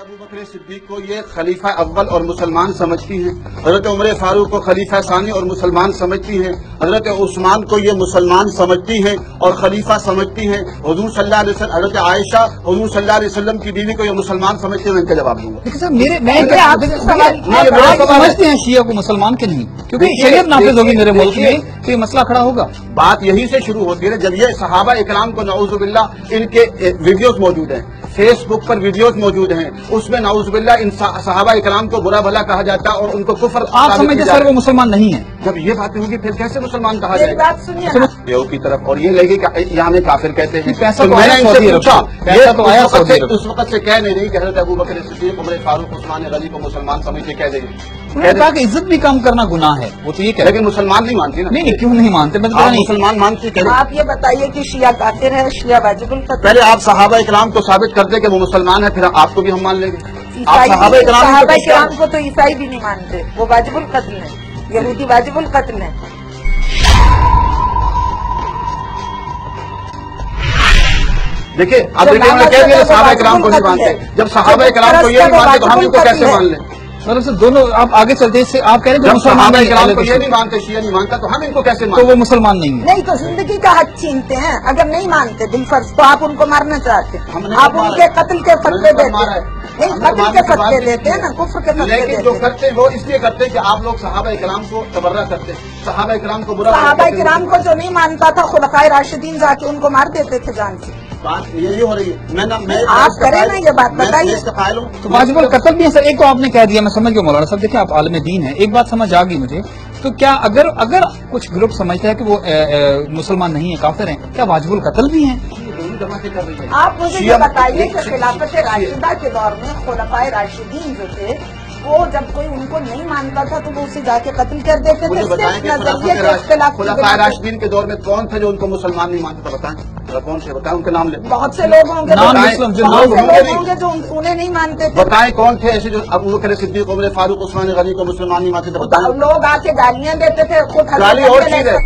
अबू बकर सिद्दीक को ये खलीफा अव्वल और मुसलमान समझती हैं, हजरत उमर फारूक को खलीफा सानी और मुसलमान समझती हैं, हजरत उस्मान को ये मुसलमान समझती हैं और खलीफा समझती हैं, हुजूर सल्लल्लाहु अलैहि वसल्लम हजरत आयशा हुजूर सल्लल्लाहु अलैहि वसल्लम की बीवी को ये मुसलमान समझते हैं। मैं इनका जवाब दूंगा। देखिए सर, आप समझते हैं शिया को मुसलमान के नहीं, क्योंकि शरीयत नाफिज होगी मेरे मुल्क में तो ये मसला खड़ा होगा। बात यहीं से शुरू होती है जब ये सहाबा इकराम को नऊजुबिल्लाह इनके वीडियोस मौजूद हैं, फेसबुक पर वीडियोस मौजूद हैं, उसमें नऊजुबिल्लाह इन सहाबा इकराम को बुरा भला कहा जाता है और उनको कुफ्र। आप समझते सर वो मुसलमान नहीं है? जब ये बातें होगी फिर कैसे मुसलमान कहा जाएगा? की तरफ और ये लगे यहाँ हमें काफिर कहते हैं। पैसा तो मैंने इनसे पूछा, उस वक्त से कह नहीं रही कि हजरत अबू बकर सिद्दीक उमर फारूक उस्मान गनी को मुसलमान समझ के कह देगी। कहा कि इज्जत भी कम करना गुनाह है, वो तो ये कह, लेकिन मुसलमान नहीं मानती ना। नहीं, क्यों नहीं मानते? मुसलमान मानती। आप ये बताइए कि शिया काफिर है, शिया वाजिबुल कत्ल। पहले आप सहाबा इकराम को साबित करते कि वो मुसलमान है, फिर आपको भी हम मान लेंगे। सहाबा इकराम को तो ईसाई भी नहीं मानते, वो वाजिबुल कत्ल है, यहूदी वाजिबुल कत्ल है। देखिए अब कह दिया सहाबा इकराम को नहीं मानते, जब सहाबा इकराम को ये नहीं मानते तो हम इनको कैसे मान लें? मतलब सर दोनों आप आगे चलते इससे आप कह रहे हैं मुसलमान इकराम को ये नहीं मानते, शिया नहीं मानता, तो हम इनको कैसे मानते? तो वो मुसलमान नहीं है। नहीं तो जिंदगी का हक छीनते हैं। अगर नहीं मानते दिल फर्ज तो आप उनको मारना चाहते हैं, आप उनके कत्ल के फतवे देते हैं। नहीं, कत्ल के फतवे देते हैं ना, कुफ्र के फतवे देते हैं। जो करते हैं वो इसलिए करते हैं कि आप लोग सहाबा इकराम को तबर्रा करते हैं, सहाबा इकराम को बुरा। सहाबा इकराम को जो नहीं मानता था खुलफाए राशिदीन जाके उनको मार देते थे जान से। बात यही हो रही है। मैं आप करें ना ये बात बताइए। तो वाजिबुल कत्ल भी है सर। एक तो आपने कह दिया, मैं समझ गया मौलाना साहब। देखिए आप आलिम दीन है, एक बात समझ आ गई मुझे। तो क्या अगर कुछ ग्रुप समझता है कि वो मुसलमान नहीं है, काफिर हैं, क्या वाजिबुल कत्ल भी हैं? आप मुझे ये बताइए कि खिलाफत राशिदा के दौर में खुलफाए राशिदीन जो थे वो जब कोई उनको नहीं मानता था तो वो उसे जाके कत्ल कर देते थे। खुलफाए राशिदीन के दौर में कौन थे जो उनको मुसलमान नहीं मानते? तो बताएं कौन थे, बताएं उनके नाम ले। बहुत से लोग होंगे जो उन्हें नहीं मानते थे। बताएं कौन थे ऐसे जो अबू बकर सिद्दीक उमर फारूक उस्मान गनी को मुसलमान नहीं मानते थे? बताएं। लोग आके गालियां देते थे, खुद गाली और चीज है।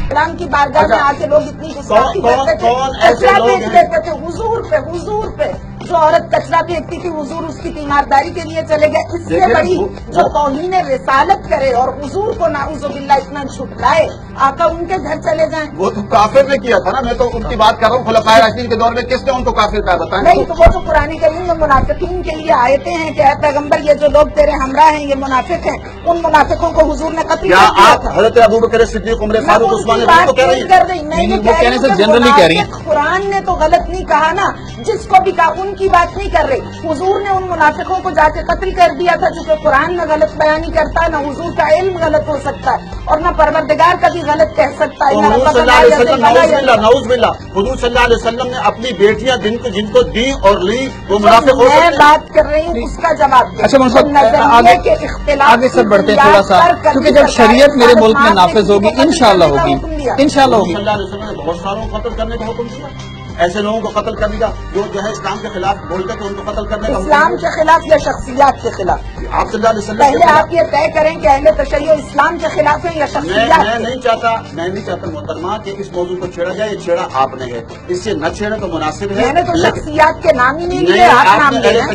इस्लाम की बारगाह में आके लोग इतनी गुस्ताखी करते थे, कचरा फेंक देते थे हुजूर पे। जो औरत कचरा फेंकती थी हुजूर उसकी तीमारदारी के लिए चले गए। इससे बड़ी जो तौहीन रिसालत करे और हुजूर को नाउजुबिल्लाह इतना झुटलाए, आका उनके घर चले जाएं। वो तो काफिर ने किया था ना, मैं तो उनकी बात कर रहा हूँ। खुलफाए राशिदीन के दौर में किसने उनको काफिर कहा? बताएं। नहीं तो वो तो कुरान करीम में मुनाफिकीन के लिए आयतें हैं कि पैगम्बर ये जो लोग तेरे हमरा हैं ये मुनाफिक हैं, उन मुनाफिकों को हुजूर ने कत्ल किया था। हजरत अबू बकर सिद्दीक उमर फारूक उस्मान बात कर रही मैं जनरली कह रही है। कुरान ने तो गलत नहीं कहा ना, जिसको भी कहा उनकी बात नहीं कर रही। हुजूर ने उन मुनाफिकों को जाके कत्ल कर दिया था, क्योंकि कुरान में गलत बयानी करता है। ना हुजूर का इल्म गलत हो सकता है और न परवरदिगार का भी गलत कह सकता है। हुजूर सल्लल्लाहु अलैहि वसल्लम ने अपनी बेटियां जिनको दी और ली वो मुनाफिक हो सकते हैं। मैं बात कर रही हूँ उसका जवाब। अच्छा आगे सब बढ़ते हैं थोड़ा सा, क्योंकि जब शरीयत मेरे मुल्क में नाफिज होगी इंशाअल्लाह होगी, इंशाअल्लाह होगी। बहुत सारों को कत्ल करने का हुक्म दिया, ऐसे लोगों को कत्ल कर दिया जो है इस्लाम के खिलाफ बोलते थे उनको कत्ल करने का। इस्लाम के खिलाफ या शख्सियात के खिलाफ? आप सल्लल्लाहु अलैहि वसल्लम पहले आप ये तय करें कि अहले तशय्युअ इस्लाम के खिलाफ है या शख्सियात? मैं नहीं चाहता मोहतरमा कि इस मौजूद को छेड़ा जाए। ये छेड़ा आपने है, इससे न छेड़े तो मुनासिब है। मैंने तो शख्सियात के नाम ही नहीं लिए, आप नाम ले रहे हैं।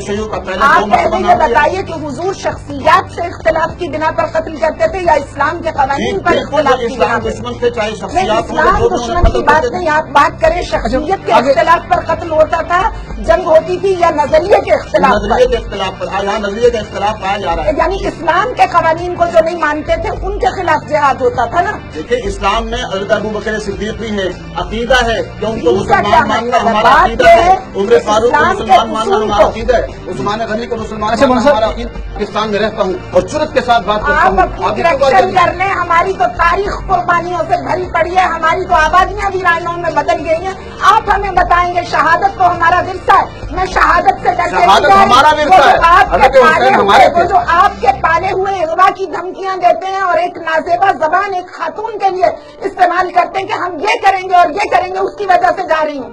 आप पहले ये बताइए कि हुजूर शख्सियात से इख्तिलाफ की बिना पर कत्ल करते थे या इस्लाम के कानून पर इख्तिलाफ की बिना पर? दुश्मन थे चाहे इस्लाम दुश्मन की बात नहीं, आप बात करें शख्सियत के इख्तिलाफ पर कत्ल होता था, जंग होती थी या नजरिए के इख्तिलाफ पर? नजरिए के इख्तिलाफ पर। यहाँ नजरिए का इख्तिलाफ पाया जा रहा है, यानी इस्लाम के कवानीन को जो नहीं मानते थे उनके खिलाफ जिहाद होता था ना। देखिए इस्लाम में हजरत अबू बकर सिद्दीक भी है, अकीदा है कि उनको मुसलमान मानना हमारा अकीदा है, उमर फारूक को मुसलमान मानना हमारा अकीदा है, उस्मान गनी को मुसलमान मानना हमारा अकीदा। पाकिस्तान में रहता हूँ और जुर्रत के साथ बात करता हूँ। आप करेक्शन कर लें, हमारी तो तारीख कुर्बानियों से भरी पड़ी है, हमारी तो आबादियां वीरानों में बदल गई हैं। आप हमें बताएंगे शहादत तो हमारा विरसा है, मैं शहादत से डर के हमारा विरसा है। जो आपके पाले हुए इगवा की धमकियां देते हैं और एक नाजेबा जबान एक खातून के लिए इस्तेमाल करते हैं कि हम ये करेंगे और ये करेंगे, उसकी वजह से जा रही हूँ।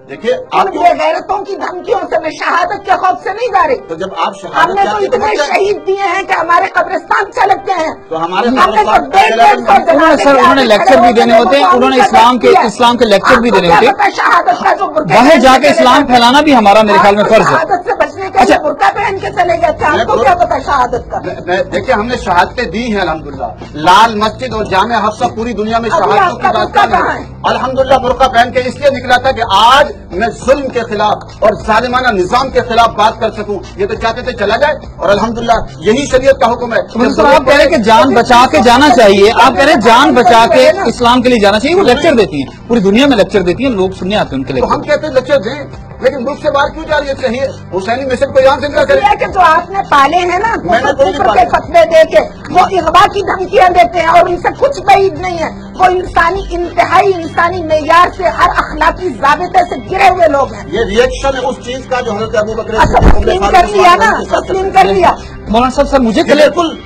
देखिए आप बे गैरतों की धमकियों से, मैं शहादत के खौफ से नहीं जा रही। तो जब आप हमने तो इतने शहादत शहीद दिए हैं कि हमारे कब्रिस्तान चलते हैं। तो हमारे हमने तो सर उन्होंने लेक्चर भी देने होते हैं, उन्होंने इस्लाम के लेक्चर भी देने होते हैं। शहादत का जो बाहर जाके इस्लाम फैलाना भी हमारा मेरे ख्याल में फर्ज है। शहादत से बचने के लिए बुर्का पहन के चले गए थे, आपको क्या पता शहादत का? देखिए हमने शहादतें दी हैं अल्हम्दुलिल्लाह। लाल मस्जिद और जामे हफ्सा पूरी दुनिया में शहादतों की दास्तान है। अल्हम्दुलिल्लाह बुर्का पहन के इसलिए निकला था कि आज मैं जुल्म के खिलाफ और जालिमाना निजाम के खिलाफ बात कर सकूं। ये तो चाहते थे चला जाए, और अल्हम्दुलिल्लाह यही शरीयत का हुक्म है। सर आप कह रहे हैं कि जान बचा के जाना चाहिए, आप कह रहे हैं जान बचा के इस्लाम के लिए जाना चाहिए। वो लेक्चर देती हैं, पूरी दुनिया में लेक्चर देती हैं, लोग सुनने आते हैं उनके तो हम लेक्चर। कहते हैं लेक्चर दें, लेकिन मुल्क से बाहर क्यों जा रही है? चाहिए हुसैनी मिशन को यहाँ जिंदा करें। कि जो आपने पाले हैं ना, मैंने कोई नहीं पाले। के फतवे दे के वो इगवा की धमकियां देते हैं और उनसे कुछ बैद नहीं है। वो इंसानी इंतहाई इंसानी मेयार से, हर अखलाकी ज़ाबिते से गिरे हुए लोग हैं। ये रिएक्शन है उस चीज का जो हज़रत अबू बकर अच्छा तस्लीम कर लिया ना, तस्लीम कर लिया। मौलाना साहब सर मुझे क्लियर बिल्कुल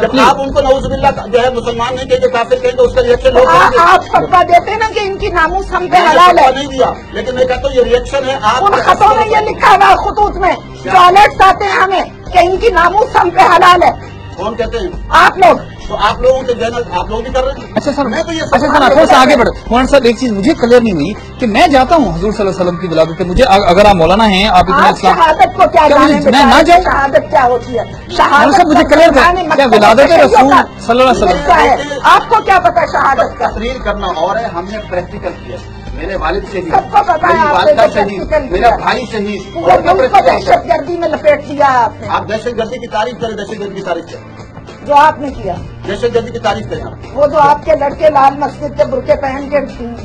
जब आप उनको नऊजुबिल्लाह जो है मुसलमान नहीं कहेंगे, काफिर कहेंगे, उसका रिएक्शन लोग करेंगे। आप फतवा देते हैं ना कि इनकी नामूस हम पे हलाल है। नहीं दिया, लेकिन मैं कहता हूँ ये रिएक्शन है। आप उन खतों में ये लिखा हुआ है, खुतूत में जो अलर्ट्स आते हैं हमें कि इनकी नामूस हम पे हलाल है। कौन कहते हैं? आप लोग, तो आप लोगों के जैनल आप लोग भी कर रहे हैं। अच्छा सर, मैं तो ये अच्छा सर थोड़ा सा आगे बढ़ो। मौलाना साहब एक चीज मुझे क्लियर नहीं हुई कि मैं जाता हूँ हुजूर सल्लल्लाहु अलैहि वसल्लम की विलादत पे, मुझे अगर आप मौलाना हैं, आप इतना आप इस्लाम शहादत को क्या क्या जाने मुझे- मैं ना जाऊं? शहादत क्या होती है? मौलाना शहादत साहब मुझे क्लियर कर, क्या विलादत रसूल सल्लल्लाहु अलैहि वसल्लम क्या है? आपको क्या पता शहादत का? तकरीर करना और है, हमने प्रैक्टिकल किया। मेरे वालिद शहीद, सबको पता है मेरी आपने वालिदा जो शहीद, practical मेरा किया। भाई शहीद, पूरे और मुल्क को practical किया। दहशतगर्दी में लपेट दिया है आपने, आप दहशतगर्दी की तारीफ करें, दहशतगर्दी की तारीफ करें, जो आपने किया। दहशतगर्दी की तारीफ करें आप। वो जो आपके लड़के लाल मस्जिद के बुरके पहन के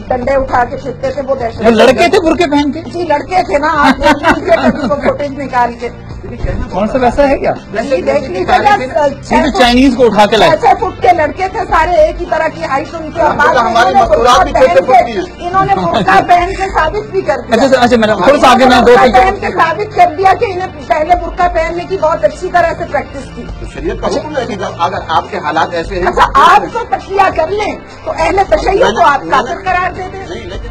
डंडे उठा के फिरते थे, वो वो दहशत लड़के थे बुरके पहन के? जी लड़के थे ना, आप देख लीजिए कभी को फुटेज निकाल के। कौन सा वैसा है क्या? जी देख लीजिए, सीधे चाइनीज को उठा के लाए। 6 फुट के लड़के थे सारे, एक ही तरह की हाइट उनकी। और बाद में हमारी इन्होंने मस्तूरात भी बुर्का 6 फुट की पहन हैं। के- इन्होंने बुर्का पहन के साबित भी कर दिया। अच्छा मैंने थोड़ा सा आगे मैं दो बुर्का तीन पहन के साबित कर दिया कि इन्हें पहले बुर्का पहनने की बहुत अच्छी तरह से प्रैक्टिस की। तो शरीयत का हुक्म है कि जब अगर आपके हालात ऐसे हैं, अच्छा आप तो तकिया कर लें तो अहले तशय्युद को आप काफिर करार दे दें। नहीं, लेकिन